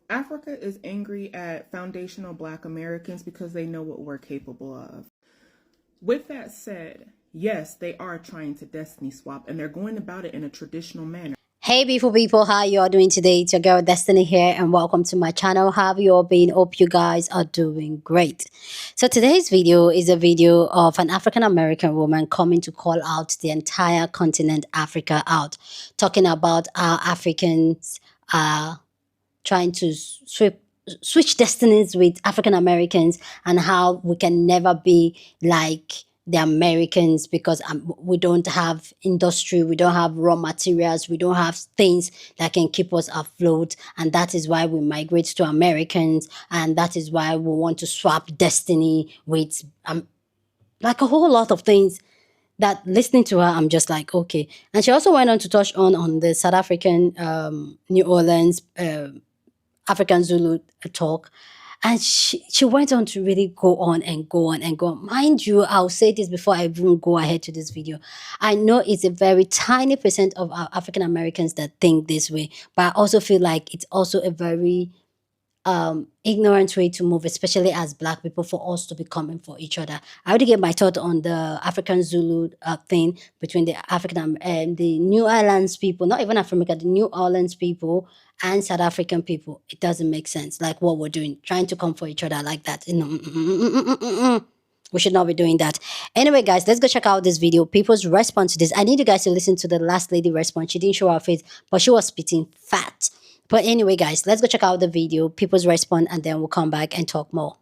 Africa is angry at foundational Black Americans because they know what we're capable of. With that said, yes, they are trying to destiny swap, and they're going about it in a traditional manner. Hey beautiful people, how you all doing today? It's your girl Destiny here and welcome to my channel. How have you all been? Hope you guys are doing great. So today's video is a video of an African American woman coming to call out the entire continent Africa out, talking about how Africans are trying to switch destinies with African Americans and how we can never be like the Americans because we don't have industry, we don't have raw materials, we don't have things that can keep us afloat, and that is why we migrate to Americans, and that is why we want to swap destiny with like a whole lot of things that listening to her, I'm just like, okay. And she also went on to touch on the South African New Orleans African Zulu talk. And she went on to really go on and go on and go on. Mind you, I'll say this before I even go ahead to this video. I know it's a very tiny percent of our African Americans that think this way, but I also feel like it's also a very ignorant way to move, especially as Black people, for us to be coming for each other. I already gave my thought on the African Zulu thing between the African and the New Orleans people, not even Africa, the New Orleans people and South African people. It doesn't make sense, like what we're doing, trying to come for each other like that. You know, we should not be doing that. Anyway, guys, let's go check out this video. People's response to this. I need you guys to listen to the last lady response. She didn't show her face, but she was spitting fat. But anyway, guys, let's go check out the video, people's response, and then we'll come back and talk more.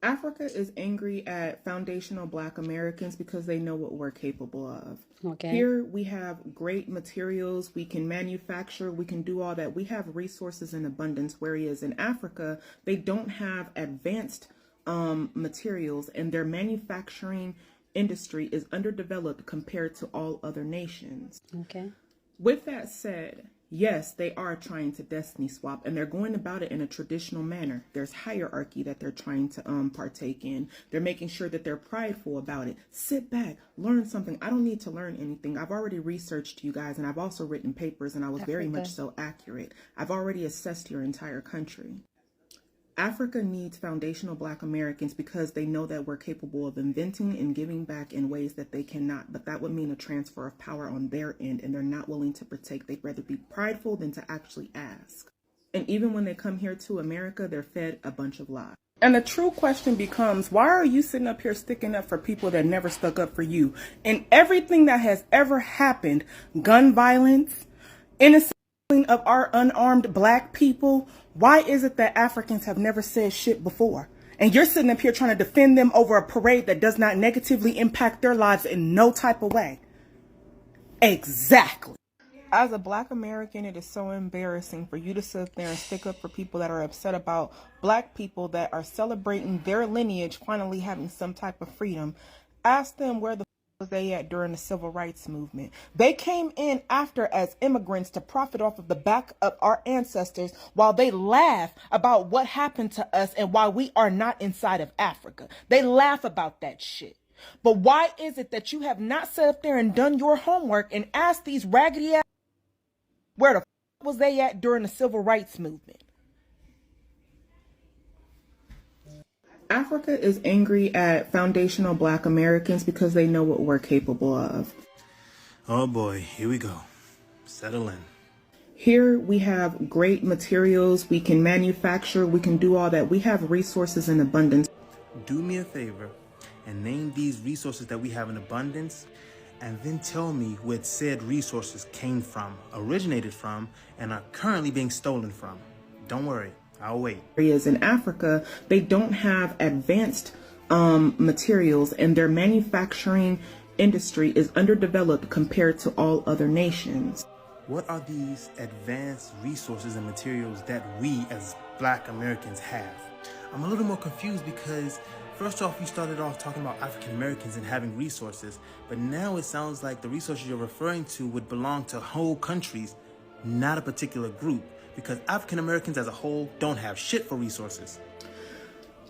Africa is angry at foundational Black Americans because they know what we're capable of. Okay. Here we have great materials, we can manufacture, we can do all that. We have resources in abundance, whereas in Africa, they don't have advanced materials, and their manufacturing industry is underdeveloped compared to all other nations. Okay. With that said, yes, they are trying to destiny swap, and they're going about it in a traditional manner. There's hierarchy that they're trying to partake in. They're making sure that they're prideful about it. Sit back, learn something. I don't need to learn anything. I've already researched you guys, and I've also written papers, and I was very much so accurate. I've already assessed your entire country. Africa needs foundational Black Americans because they know that we're capable of inventing and giving back in ways that they cannot. But that would mean a transfer of power on their end, and they're not willing to partake. They'd rather be prideful than to actually ask. And even when they come here to America, they're fed a bunch of lies. And the true question becomes, why are you sitting up here sticking up for people that never stuck up for you? And everything that has ever happened, gun violence, innocent of our unarmed Black people, why is it that Africans have never said shit before? And you're sitting up here trying to defend them over a parade that does not negatively impact their lives in no type of way. Exactly. As a Black American, it is so embarrassing for you to sit there and stick up for people that are upset about Black people that are celebrating their lineage finally having some type of freedom. Ask them where the was they at during the civil rights movement. They came in after as immigrants to profit off of the back of our ancestors while they laugh about what happened to us and why we are not inside of Africa. They laugh about that shit. But why is it that you have not sat up there and done your homework and asked these raggedy ass where the was they at during the civil rights movement? Africa is angry at foundational Black Americans because they know what we're capable of. Oh boy, here we go. Settle in. Here we have great materials, we can manufacture, we can do all that. We have resources in abundance. Do me a favor and name these resources that we have in abundance, and then tell me where said resources came from, originated from, and are currently being stolen from. Don't worry. I'll wait. Areas in Africa, they don't have advanced materials, and their manufacturing industry is underdeveloped compared to all other nations. What are these advanced resources and materials that we as Black Americans have? I'm a little more confused because first off, you started off talking about African Americans and having resources, but now it sounds like the resources you're referring to would belong to whole countries, not a particular group, because African Americans as a whole don't have shit for resources.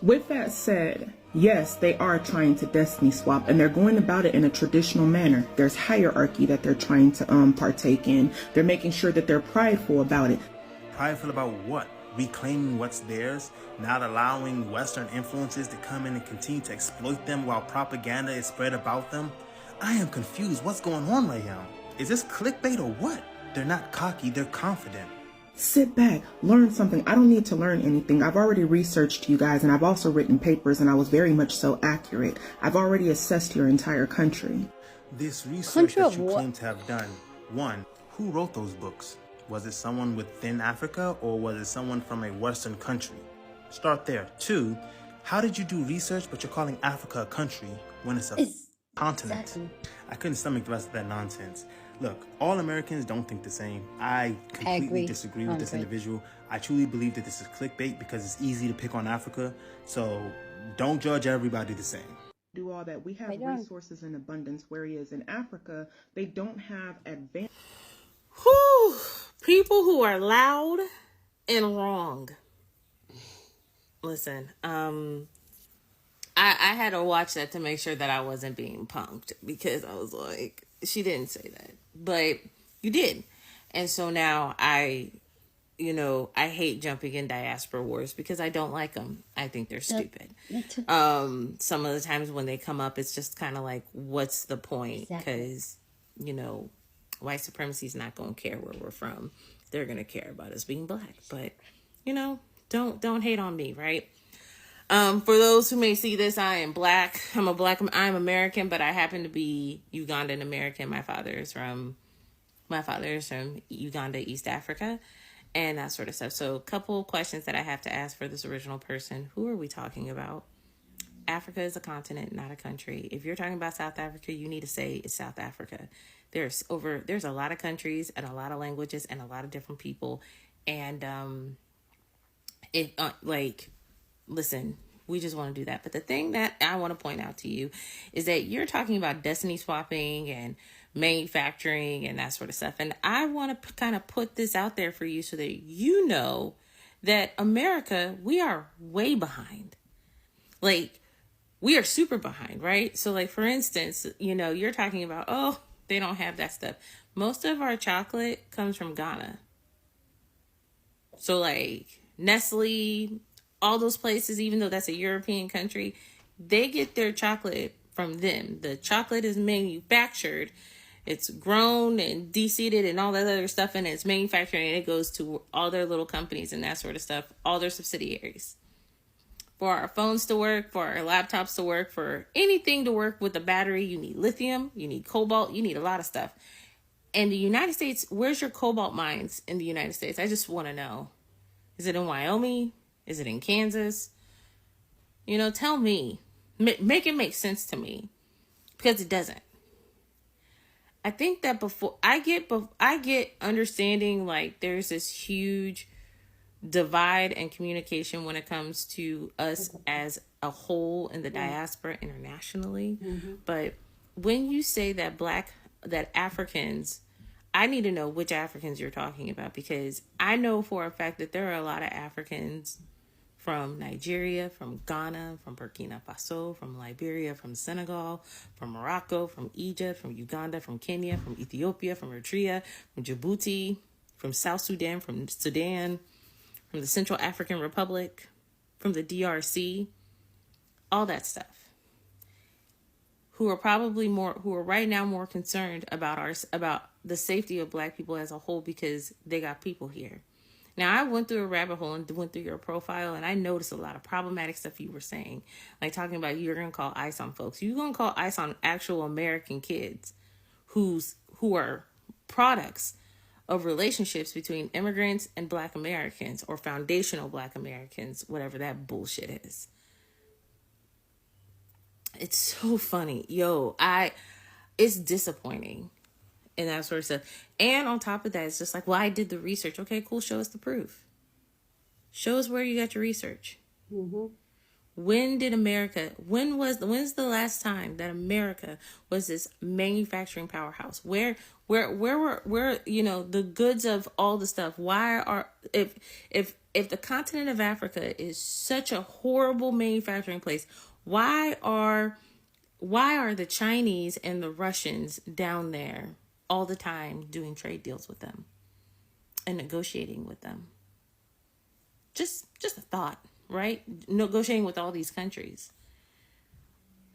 With that said, yes, they are trying to destiny swap, and they're going about it in a traditional manner. There's hierarchy that they're trying to partake in. They're making sure that they're prideful about it. Prideful about what? reclaiming what's theirs, not allowing Western influences to come in and continue to exploit them while propaganda is spread about them. I am confused. What's going on right now? Is this clickbait or what? They're not cocky, they're confident. Sit back, learn something. I don't need to learn anything. I've already researched you guys, and I've also written papers, and I was very much so accurate. I've already assessed your entire country. This research that you claim to have done, one, who wrote those books? Was it someone within Africa or was it someone from a Western country? Start there. Two, how did you do research but you're calling Africa a country when it's a continent? Exactly. I couldn't stomach the rest of that nonsense. Look, all Americans don't think the same. I completely disagree with this individual. I truly believe that this is clickbait because it's easy to pick on Africa. So don't judge everybody the same. Do all that. We have resources in abundance, whereas in Africa, they don't have advanced. Whew. People who are loud and wrong. Listen, I had to watch that to make sure that I wasn't being punked, because I was like, she didn't say that, but you did. And so now I hate jumping in diaspora wars because I don't like them. I think they're stupid. Some of the times when they come up, it's just kind of like, what's the point? Because, white supremacy is not going to care where we're from. They're going to care about us being black. But, don't hate on me, right? For those who may see this, I am black. I'm American, but I happen to be Ugandan American. My father is from Uganda, East Africa, and that sort of stuff. So a couple questions that I have to ask for this original person. Who are we talking about? Africa is a continent, not a country. If you're talking about South Africa, you need to say it's South Africa. There's a lot of countries and a lot of languages and a lot of different people. And listen, we just want to do that. But the thing that I want to point out to you is that you're talking about destiny swapping and manufacturing and that sort of stuff. And I want to kind of put this out there for you so that you know that America, we are way behind. Like, we are super behind, right? So, like, for instance, you're talking about, oh, they don't have that stuff. Most of our chocolate comes from Ghana. So, like, Nestle, all those places, even though that's a European country, they get their chocolate from them. The chocolate is manufactured. It's grown and de-seeded and all that other stuff, and it's manufactured, and it goes to all their little companies and that sort of stuff, all their subsidiaries. For our phones to work, for our laptops to work, for anything to work with a battery, you need lithium, you need cobalt, you need a lot of stuff. In the United States, where's your cobalt mines in the United States? I just want to know. Is it in Wyoming? Is it in Kansas? Tell me. Make it make sense to me. Because it doesn't. I think that before I get understanding, like, there's this huge divide in communication when it comes to us as a whole in the diaspora internationally. But when you say that Africans, I need to know which Africans you're talking about, because I know for a fact that there are a lot of Africans from Nigeria, from Ghana, from Burkina Faso, from Liberia, from Senegal, from Morocco, from Egypt, from Uganda, from Kenya, from Ethiopia, from Eritrea, from Djibouti, from South Sudan, from the Central African Republic, from the DRC, all that stuff, who are right now more concerned about the safety of Black people as a whole, because they got people here. Now, I went through a rabbit hole and went through your profile, and I noticed a lot of problematic stuff you were saying, like talking about you're going to call ICE on folks. You're going to call ICE on actual American kids who are products of relationships between immigrants and Black Americans, or foundational Black Americans, whatever that bullshit is. It's so funny. It's disappointing and that sort of stuff. And on top of that, it's just like, well, I did the research. Okay, cool. Show us the proof. Show us where you got your research. When's the last time that America was this manufacturing powerhouse? Where the goods of all the stuff? If the continent of Africa is such a horrible manufacturing place, why are the Chinese and the Russians down there all the time doing trade deals with them and negotiating with them? Just a thought, right? Negotiating with all these countries.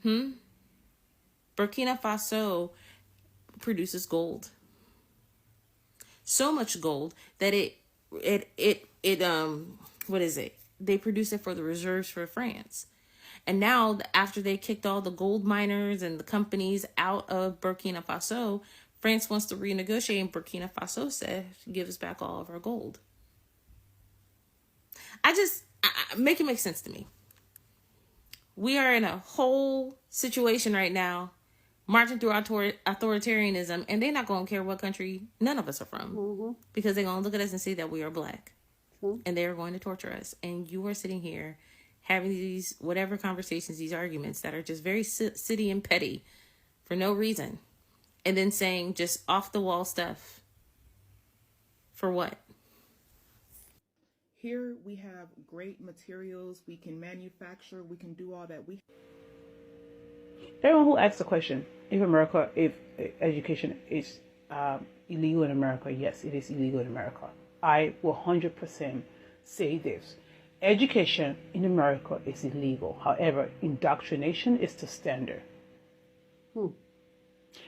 Burkina Faso produces gold. So much gold that what is it? They produce it for the reserves for France. And now, after they kicked all the gold miners and the companies out of Burkina Faso, France wants to renegotiate, and Burkina Faso said, give us back all of our gold. Make it make sense to me. We are in a whole situation right now, marching through authoritarianism, and they're not going to care what country none of us are from, because they're going to look at us and see that we are black, and they're going to torture us. And you are sitting here having these whatever conversations, these arguments that are just very city and petty for no reason, and then saying just off the wall stuff. For what? Here we have great materials. We can manufacture. We can do all that. Everyone who asks the question, if education is illegal in America, yes, it is illegal in America. I will 100% say this. Education in America is illegal. However, indoctrination is the standard.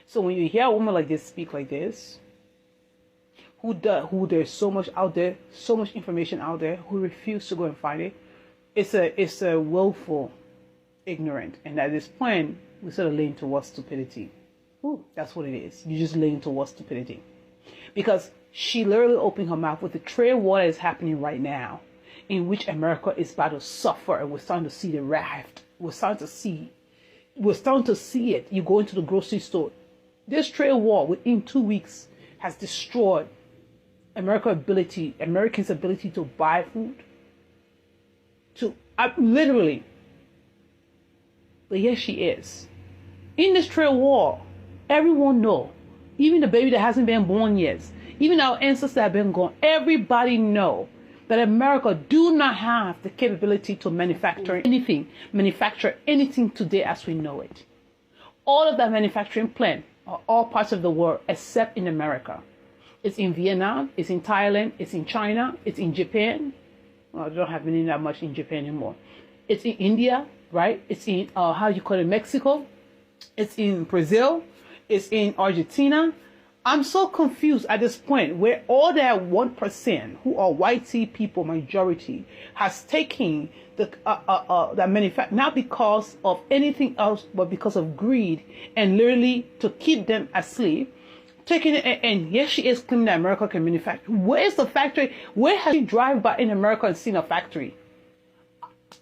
So when you hear a woman like this speak like this, who there's so much out there, so much information out there, who refuse to go and find it, it's a willful ignorant. And at this point, we sort of lean towards stupidity. That's what it is. You just lean towards stupidity. Because she literally opened her mouth with the trade war that is happening right now, in which America is about to suffer, and we're starting to see the raft. We're starting to see it. You go into the grocery store. This trade war within 2 weeks has destroyed Americans' ability to buy food. Literally. But yes, she is. In this trade war, everyone know, even the baby that hasn't been born yet, even our ancestors that have been gone, everybody know that America do not have the capability to manufacture anything today as we know it. All of that manufacturing plant are all parts of the world except in America. It's in Vietnam, it's in Thailand, it's in China, it's in Japan. Well, I don't have any that much in Japan anymore. It's in India, right? It's in, Mexico. It's in Brazil. It's in Argentina. I'm so confused at this point where all that 1% who are white people, majority, has taken the manufacture, not because of anything else, but because of greed and literally to keep them asleep. Taking it, and yes, she is claiming that America can manufacture. Where is the factory? Where has she drive by in America and seen a factory?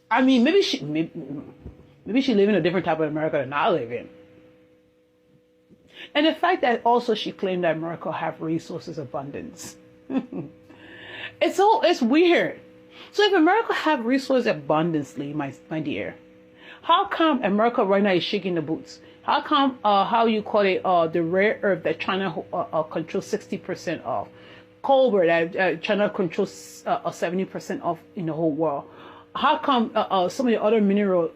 I mean, maybe she live in a different type of America than I live in. And the fact that also she claimed that America have resources abundance. It's weird. So if America have resource abundantly, my dear, how come America right now is shaking the boots? How come, the rare earth that China controls 60% of, cobalt that China controls 70% of in the whole world? How come some of the other minerals,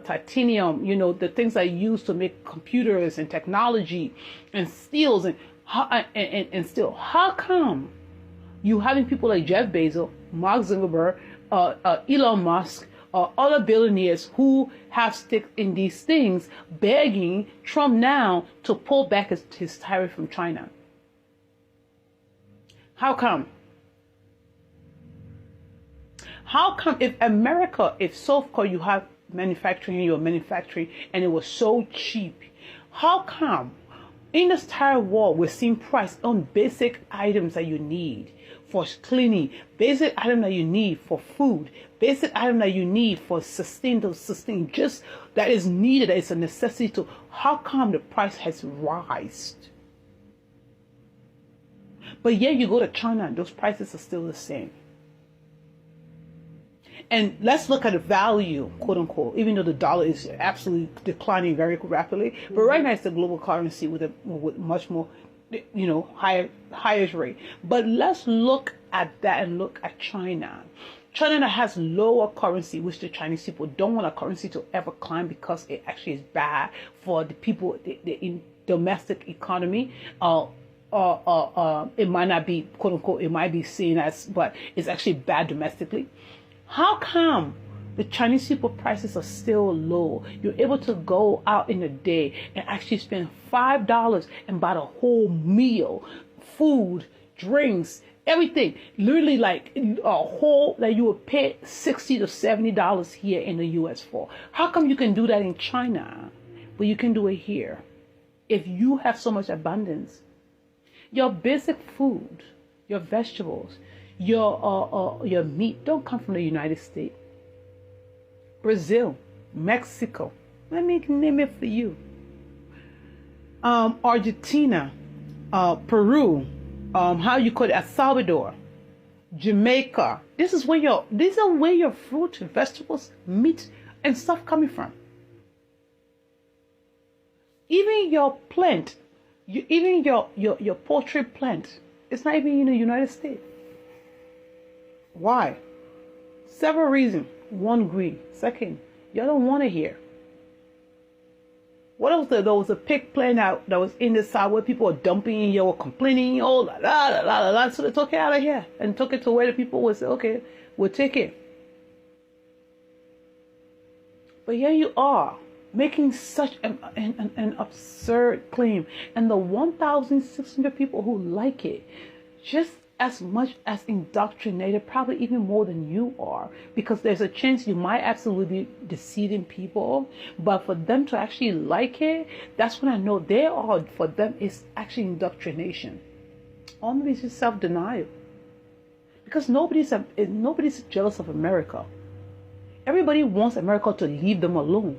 titanium, the things that are used to make computers and technology and steels and steel? How come you having people like Jeff Bezos, Mark Zuckerberg, Elon Musk, other billionaires who have stake in these things begging Trump now to pull back his tariff from China? How come? How come if America, if so-called you have you're manufacturing and it was so cheap, how come in this tariff war we're seeing price on basic items that you need for cleaning, basic item that you need for food, basic item that you need for sustain, just that is needed, that is a necessity to, how come the price has risen? But yet you go to China and those prices are still the same. And let's look at the value, quote unquote, even though the dollar is absolutely declining very rapidly. But right now it's the global currency with much more, higher rate. But let's look at that and look at China. China that has lower currency, which the Chinese people don't want a currency to ever climb because it actually is bad for the people, the domestic economy, it might not be, quote unquote, it might be seen as, but it's actually bad domestically. How come the Chinese people prices are still low? You're able to go out in a day and actually spend $5 and buy a whole meal, food, drinks, everything. Literally like a whole that you would pay $60 to $70 here in the US for. How come you can do that in China, but you can do it here? If you have so much abundance, your basic food, your vegetables, your meat don't come from the United States. Brazil, Mexico, let me name it for you. Argentina, Peru, how you call it, El Salvador, Jamaica. These are where your fruit, vegetables, meat, and stuff coming from. Even your plant, even your poultry plant, it's not even in the United States. Why? Several reasons. One, greed. Second, y'all don't want it here. What else? There was a pig plant out that was in the south where people were dumping, you were complaining, oh la la la la la. So they took it out of here and took it to where the people would say, okay, we'll take it. But here you are making such an absurd claim, and the 1,600 people who like it just as much as indoctrinated, probably even more than you are, because there's a chance you might absolutely be deceiving people. But for them to actually like it, that's when I know they are, for them, it's actually indoctrination. Or maybe it's just self-denial. Because nobody's jealous of America. Everybody wants America to leave them alone.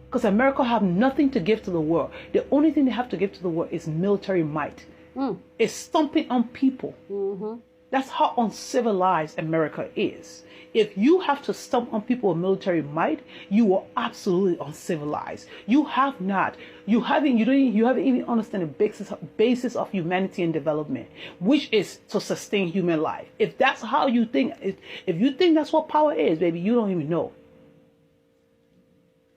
Because America have nothing to give to the world. The only thing they have to give to the world is military might. It's stomping on people. That's how uncivilized America is. If you have to stomp on people with military might, you are absolutely uncivilized. You haven't even understand the basis of humanity and development, which is to sustain human life. If that's how you think, if you think that's what power is, baby, you don't even know.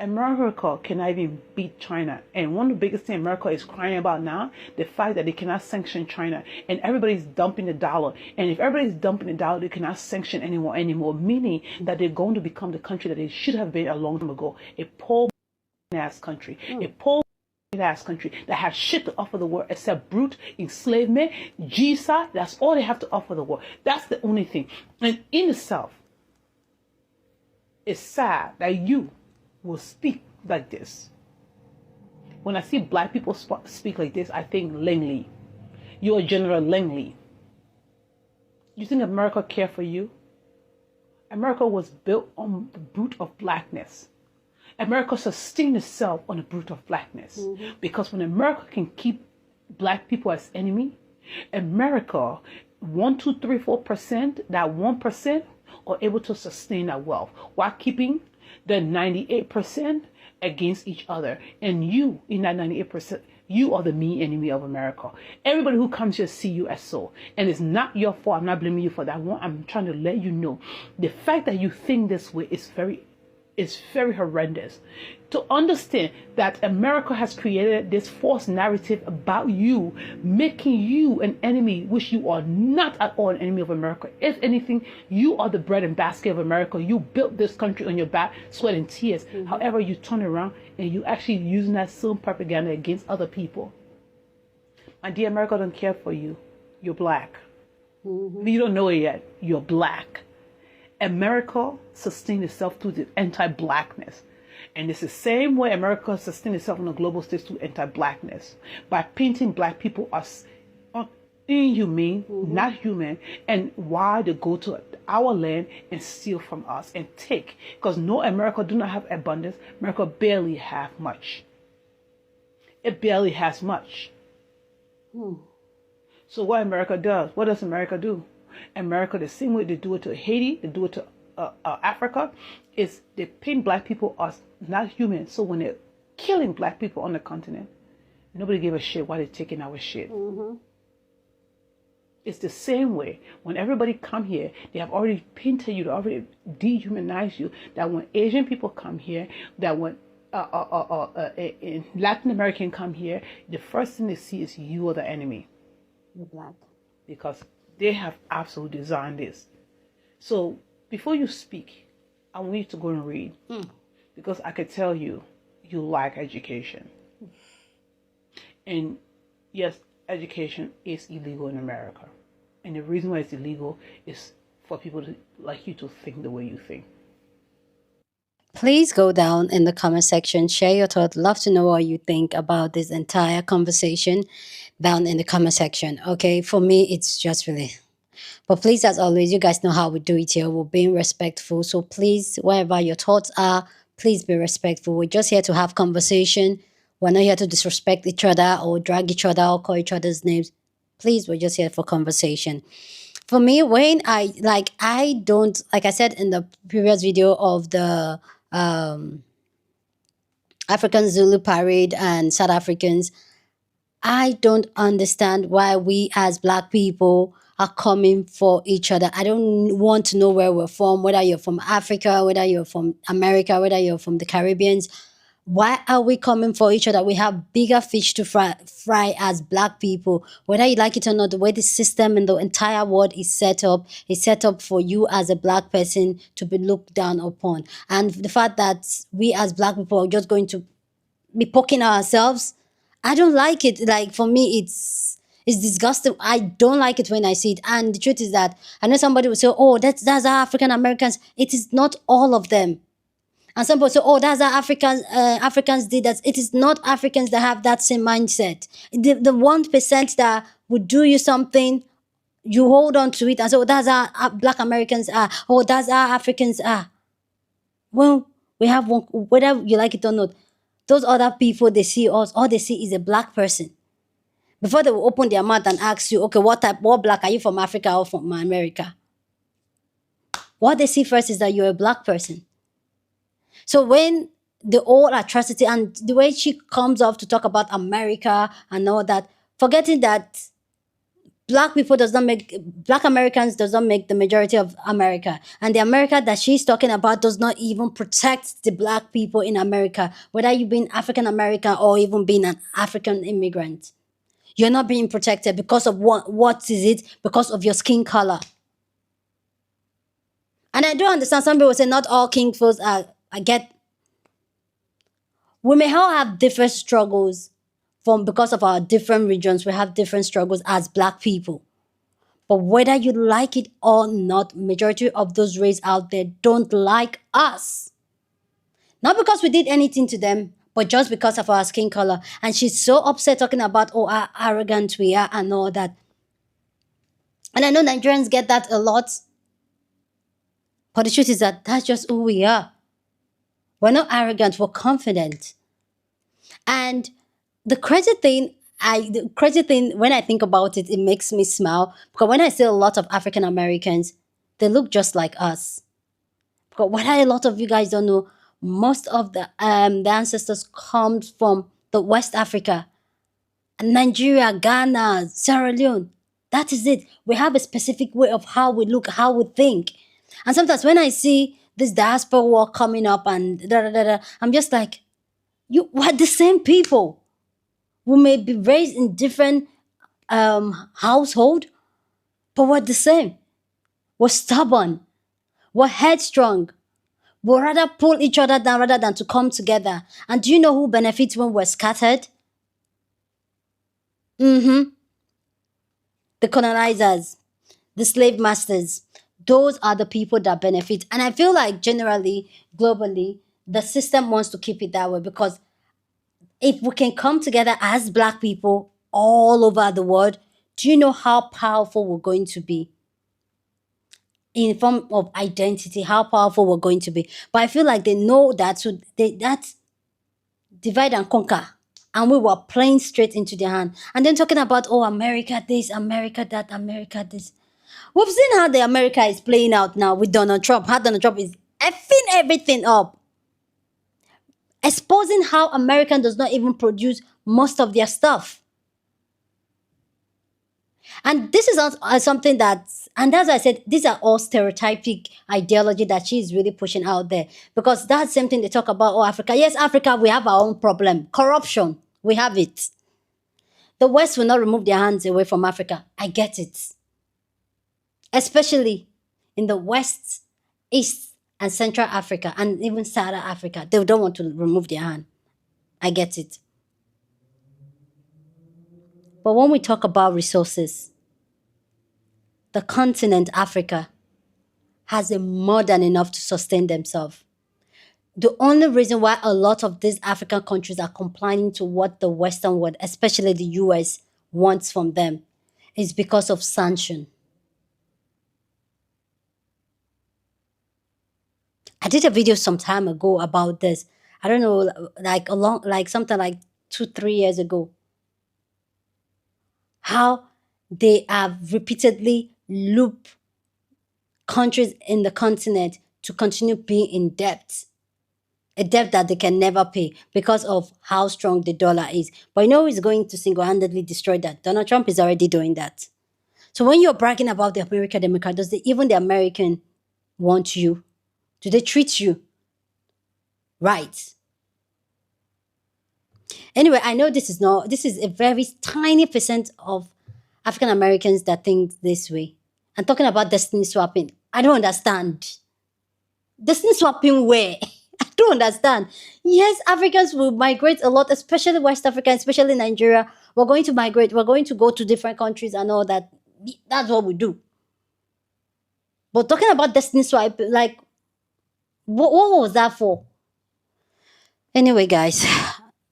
America cannot even beat China. And one of the biggest things America is crying about now, the fact that they cannot sanction China. And everybody's dumping the dollar. And if everybody's dumping the dollar, they cannot sanction anyone anymore. Meaning that they're going to become the country that they should have been a long time ago. A poor ass country. A poor ass country that has shit to offer the world except brute enslavement, genocide. That's all they have to offer the world. That's the only thing. And in the South, it's sad that you will speak like this. When I see black people speak like this, I think Langley. You're General Langley. You think America care for you? America was built on the brute of blackness. America sustained itself on the brute of blackness. Because when America can keep black people as enemy, America, 1, 2, 3, 4%, that 1% are able to sustain that wealth while keeping the 98% against each other. And you, in that 98%, you are the main enemy of America. Everybody who comes here see you as so. And it's not your fault. I'm not blaming you for that one. I'm trying to let you know the fact that you think this way is very horrendous. To understand that America has created this false narrative about you, making you an enemy, which you are not at all an enemy of America. If anything, you are the bread and basket of America. You built this country on your back, sweat and tears. However, you turn around and you actually using that same propaganda against other people. My dear, America don't care for you. You're black. You don't know it yet. You're black. America sustained itself through the anti-blackness. And it's the same way America sustained itself on the global stage through anti-blackness. By painting black people as inhumane, not human, and why they go to our land and steal from us and take. Because no, America do not have abundance. America barely have much. It barely has much. So what America does, what does America do? America, the same way they do it to Haiti, they do it to Africa, is they paint black people as not human. So when they're killing black people on the continent, nobody gave a shit why they're taking our shit. It's the same way when everybody come here, they have already painted you, they already dehumanized you, that when Asian people come here, that when Latin American come here, the first thing they see is you are the enemy. You're black. because they have absolutely designed this. So before you speak, I want you to go and read, because I could tell you like education. And yes, education is illegal in America. And the reason why it's illegal is for people like you to think the way you think. Please go down in the comment section, share your thoughts. Love to know what you think about this entire conversation down in the comment section. Okay, for me, it's just really. But please, as always, you guys know how we do it here. We're being respectful. So please, wherever your thoughts are, please be respectful. We're just here to have conversation. We're not here to disrespect each other or drag each other or call each other's names. Please, we're just here for conversation. For me, when I don't, like I said in the previous video of the African Zulu parade and South Africans, I don't understand why we as black people are coming for each other. I don't want to know where we're from, whether you're from Africa, whether you're from America, whether you're from the Caribbeans. Why are we coming for each other? We have bigger fish to fry as black people. Whether you like it or not, the way the system in the entire world is set up for you as a black person to be looked down upon. And the fact that we as black people are just going to be poking ourselves, I don't like it. Like, for me, it's disgusting. I don't like it when I see it. And the truth is that I know somebody will say, oh, that's our African Americans. It is not all of them. And some people say, oh, that's how Africans did that. It is not Africans that have that same mindset. The 1% that would do you something, you hold on to it and say, oh, that's how black Americans are. Oh, that's how Africans are. Well, we have one, whether you like it or not. Those other people, they see us, all they see is a black person. Before they will open their mouth and ask you, okay, what black, are you from Africa or from America? What they see first is that you're a black person. So when the old atrocity and the way she comes off to talk about America and all that, forgetting that black Americans does not make the majority of America. And the America that she's talking about does not even protect the black people in America, whether you being African American or even being an African immigrant. You're not being protected because of what is it? Because of your skin color. And I do understand some people say not all king folks are, I get. We may all have different struggles because of our different regions. We have different struggles as black people. But whether you like it or not, majority of those race out there don't like us. Not because we did anything to them, but just because of our skin color. And she's so upset talking about, oh, how arrogant we are and all that. And I know Nigerians get that a lot. But the truth is that that's just who we are. We're not arrogant, we're confident. And the crazy thing, when I think about it, it makes me smile. Because when I see a lot of African Americans, they look just like us. Because what a lot of you guys don't know, most of the ancestors comes from the West Africa, Nigeria, Ghana, Sierra Leone. That is it. We have a specific way of how we look, how we think. And sometimes when I see this diaspora war coming up and I'm just like, we're the same people. We may be raised in different household, but we're the same. We're stubborn. We're headstrong. We'll rather pull each other down rather than to come together. And do you know who benefits when we're scattered? The colonizers, the slave masters. Those are the people that benefit. And I feel like generally, globally, the system wants to keep it that way, because if we can come together as black people all over the world, do you know how powerful we're going to be? In form of identity, how powerful we're going to be. But I feel like they know that, so that's divide and conquer. And we were playing straight into their hand. And then talking about, oh, America this, America that, America this. We've seen how the America is playing out now with Donald Trump. How Donald Trump is effing everything up. Exposing how America does not even produce most of their stuff. And this is something and as I said, these are all stereotypic ideology that she is really pushing out there. Because that's the same thing they talk about, oh, Africa. Yes, Africa, we have our own problem. Corruption, we have it. The West will not remove their hands away from Africa. I get it. Especially in the West, East, and Central Africa, and even Southern Africa. They don't want to remove their hand. I get it. But when we talk about resources, the continent Africa has a more than enough to sustain themselves. The only reason why a lot of these African countries are complying to what the Western world, especially the US, wants from them is because of sanction. I did a video some time ago about this. I don't know, like something like 2-3 years ago. How they have repeatedly looped countries in the continent to continue being in debt. A debt that they can never pay because of how strong the dollar is. But you know who is going to single-handedly destroy that? Donald Trump is already doing that. So when you're bragging about the American Democrat, even the American want you? Do they treat you right? Anyway, I know this is a very tiny percent of African Americans that think this way. I'm talking about destiny swapping. I don't understand. Destiny swapping where? I don't understand. Yes, Africans will migrate a lot, especially West Africa, especially Nigeria. We're going to migrate. We're going to go to different countries and all that. That's what we do. But talking about destiny swap, like, what was that for? Anyway, guys,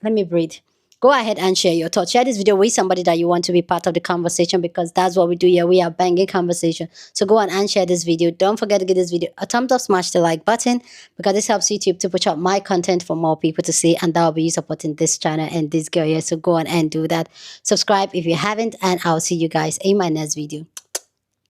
let me breathe. Go ahead and share your thoughts. Share this video with somebody that you want to be part of the conversation, because that's what we do here. We are banging conversation. So go on and share this video. Don't forget to give this video a thumbs up, smash the like button, because this helps YouTube to push out my content for more people to see, and that will be you supporting this channel and this girl here. So go on and do that. Subscribe if you haven't, and I'll see you guys in my next video.